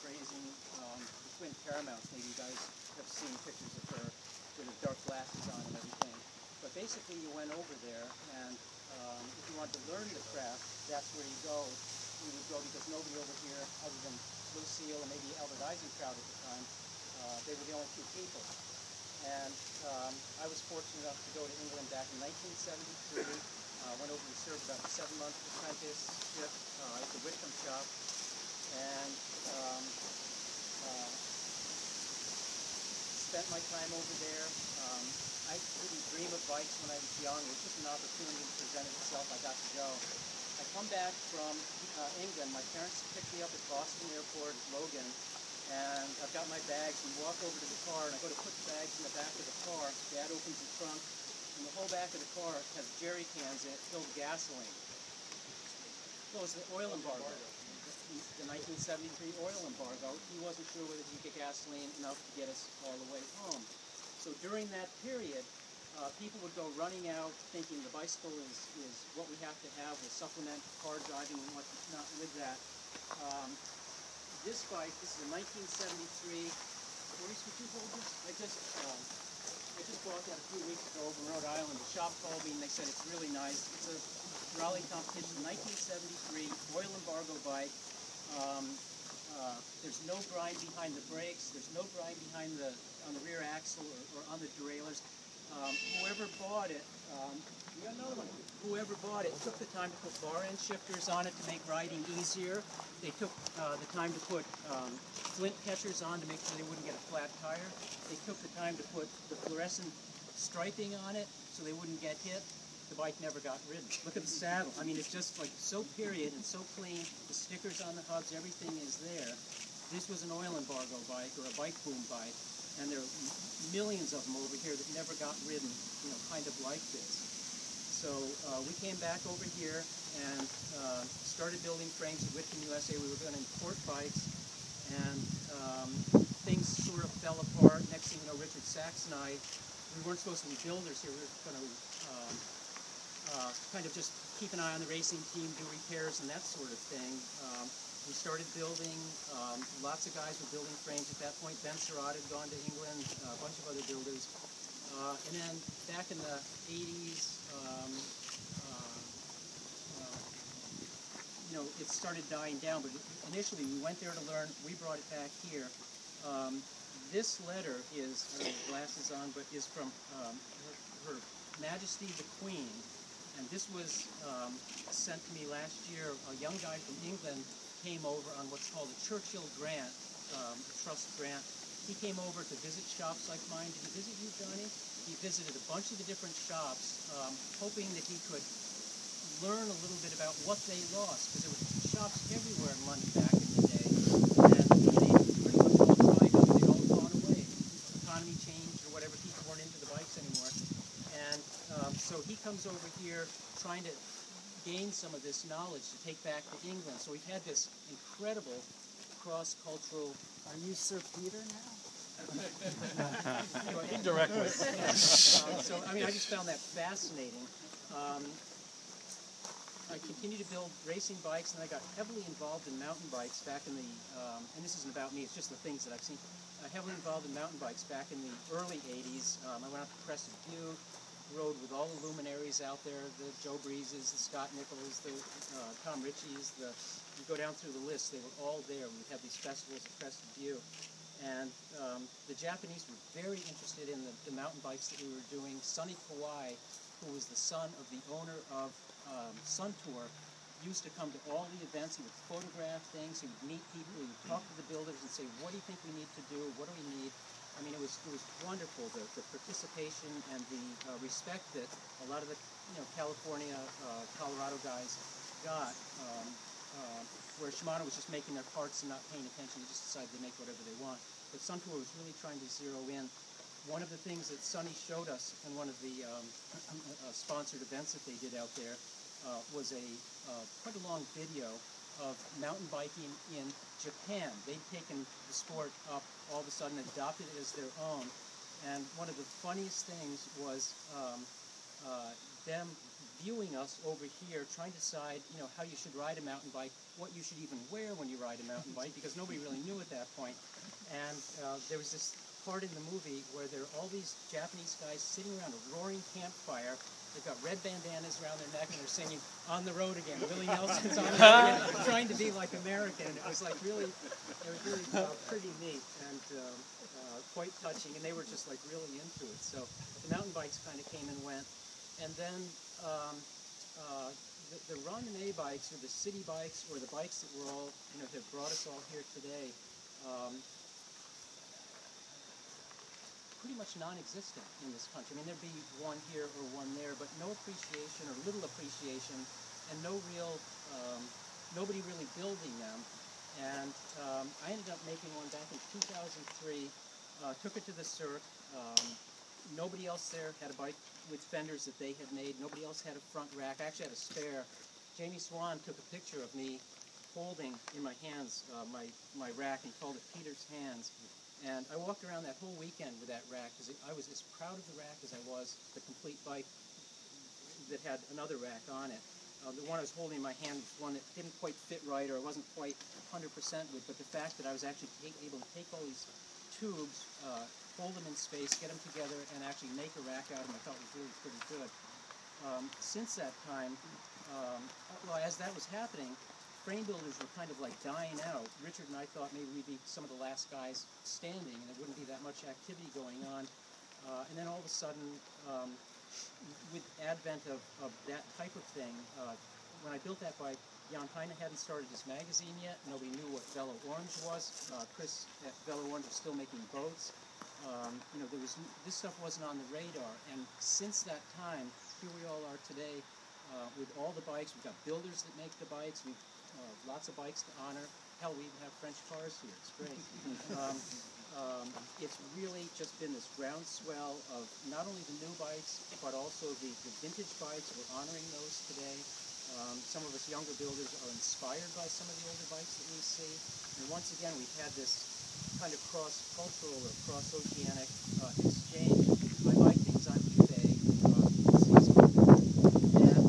raising the twin Paramounts. Maybe you guys have seen pictures of her with her dark glasses on and everything. But basically you went over there, and if you wanted to learn the craft, that's where you go. You would go because nobody over here, other than Lucille and maybe Albert Eisenkraut at the time, they were the only two people. And I was fortunate enough to go to England back in 1973. Went over and served about a 7-month apprenticeship at the Whitcomb shop, and spent my time over there. I didn't dream of bikes when I was young. It was just an opportunity that presented itself. I got to go. I come back from England. My parents picked me up at Boston Airport, Logan, and I've got my bags, and walk over to the car, and I go to put the bags in the back of the car. Dad opens the trunk, and the whole back of the car has jerry cans in it filled with gasoline. Well, it was the oil embargo, the 1973 oil embargo. He wasn't sure whether he could get gasoline enough to get us all the way home. So during that period, people would go running out thinking the bicycle is what we have to have. We'll supplement car driving and whatnot with that. This bike, this is a 1973, Maurice, would you hold this? I just bought that a few weeks ago over in Rhode Island. The shop called me and they said it's really nice. It's a rally competition, 1973 oil embargo bike. There's no grind behind the brakes. There's no grind behind on the rear axle or on the derailleurs. Whoever bought it, we got another one. Whoever bought it took the time to put bar end shifters on it to make riding easier. They took the time to put flint catchers on to make sure they wouldn't get a flat tire. They took the time to put the fluorescent striping on it so they wouldn't get hit. The bike never got ridden. Look at the saddle. I mean, it's just like so period and so clean. The stickers on the hubs, everything is there. This was an oil embargo bike or a bike boom bike, and there are millions of them over here that never got ridden, you know, kind of like this. So we came back over here and started building frames at Whitcomb, USA. We were going to import bikes, and things sort of fell apart. Next thing you know, Richard Sachs and I, we weren't supposed to be builders here. We were going to kind of just keep an eye on the racing team, do repairs and that sort of thing. We started building. Lots of guys were building frames at that point. Ben Surratt had gone to England, a bunch of other builders. And then back in the 80s, you know, it started dying down, but initially we went there to learn. We brought it back here. This letter is, I don't have glasses on, but is from Her Majesty the Queen, and this was sent to me last year. A young guy from England came over on what's called a Churchill grant, trust grant. He came over to visit shops like mine. Did he visit you, Johnny? He visited a bunch of the different shops, hoping that he could learn a little bit about what they lost, because there were shops everywhere in London back in the day, and they pretty much all dried up. They'd all gone away. The economy changed or whatever. People weren't into the bikes anymore. And so he comes over here trying to gain some of this knowledge to take back to England. So we've had this incredible cross-cultural... Are you Sir Peter now? Indirectly. So, I mean, I just found that fascinating. I continued to build racing bikes, and I got heavily involved in mountain bikes back in the, and this isn't about me, it's just the things that I've seen. Heavily involved in mountain bikes back in the early 80s. I went out to Crested View, rode with all the luminaries out there, the Joe Breezes, the Scott Nichols, the Tom Ritchies, you go down through the list, they were all there. We'd have these festivals at Crested View. And the Japanese were very interested in the mountain bikes that we were doing. Sonny Kawai, who was the son of the owner of Sun Tour, used to come to all the events. He would photograph things, he would meet people, he would talk to the builders and say, what do you think we need to do, what do we need? I mean, it was wonderful, the participation and the respect that a lot of the California, Colorado guys got, where Shimano was just making their parts and not paying attention. They just decided to make whatever they want. But Sun Tour was really trying to zero in. One of the things that Sonny showed us in one of the sponsored events that they did out there was quite a long video of mountain biking in Japan. They'd taken the sport up all of a sudden, adopted it as their own. And one of the funniest things was them viewing us over here, trying to decide, how you should ride a mountain bike what you should even wear when you ride a mountain bike, because nobody really knew at that point. And there was this part in the movie where there are all these Japanese guys sitting around a roaring campfire. They've got red bandanas around their neck and they're singing "On the Road Again." Willie Nelson's "On the Road Again," trying to be like American. It was like really, pretty neat and quite touching. And they were just like really into it. So the mountain bikes kind of came and went, and then the Ron and A bikes, or the city bikes, or the bikes that were all have brought us all here today. Pretty much non-existent in this country. I mean, there'd be one here or one there, but no appreciation or little appreciation, and no real, nobody really building them. And I ended up making one back in 2003, took it to the Cirque. Nobody else there had a bike with fenders that they had made. Nobody else had a front rack. I actually had a spare. Jamie Swan took a picture of me holding in my hands my rack and called it Peter's Hands. And I walked around that whole weekend with that rack because I was as proud of the rack as I was the complete bike that had another rack on it. The one I was holding in my hand was one that didn't quite fit right, or I wasn't quite 100% with, but the fact that I was actually able to take all these tubes, hold them in space, get them together, and actually make a rack out of them, I thought was really pretty good. Since that time, well, as that was happening, frame builders were kind of like dying out. Richard and I thought maybe we'd be some of the last guys standing, and there wouldn't be that much activity going on. And then all of a sudden, with advent of that type of thing, when I built that bike, Jan Heine hadn't started his magazine yet. Nobody knew what Velo Orange was. Chris at Velo Orange was still making boats. This stuff wasn't on the radar. And since that time, here we all are today with all the bikes. We've got builders that make the bikes. We've lots of bikes to honor. Hell, we even have French cars here. It's great. It's really just been this groundswell of not only the new bikes, but also the vintage bikes. We're honoring those today. Some of us younger builders are inspired by some of the older bikes that we see. And once again, we've had this kind of cross-cultural or cross-oceanic exchange. I buy things on eBay, and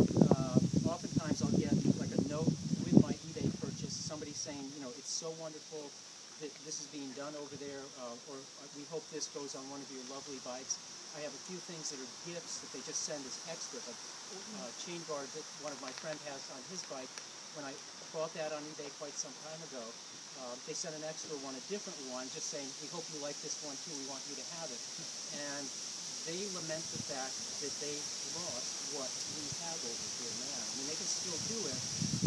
oftentimes I'll get like a note with my eBay purchase, somebody saying, it's so wonderful that this is being done over there, or we hope this goes on one of your lovely bikes. I have a few things that are gifts that they just send as extra. A chain guard that one of my friends has on his bike. When I bought that on eBay quite some time ago, they sent an extra one, a different one, just saying, we hope you like this one too, we want you to have it. And they lament the fact that they lost what we have over here now. I mean, they can still do it.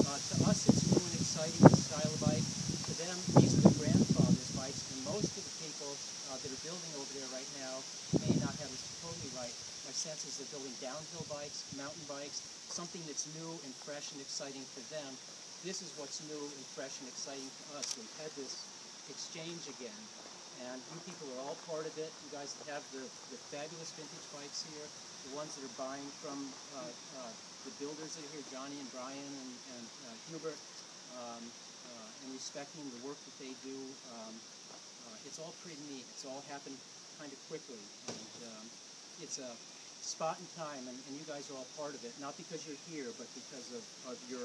To us, it's new and exciting, the style of bike. To them, these are the grandfather's bikes, and most of the people that are building over there right now may not have this totally right. My sense is they're building downhill bikes, mountain bikes, something that's new and fresh and exciting to them. This is what's new and fresh and exciting to us. We've had this exchange again, and you people are all part of it. You guys that have the fabulous vintage bikes here, the ones that are buying from the builders that are here, Johnny and Brian and Hubert, and respecting the work that they do. It's all pretty neat. It's all happened kind of quickly, and it's a spot in time, and you guys are all part of it, not because you're here, but because of you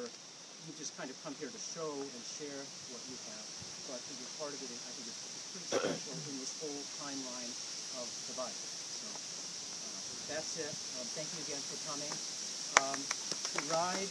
just kind of come here to show and share what you have. But to be part of it, I think it's pretty special in this whole timeline of the bike. So that's it. Thank you again for coming. To ride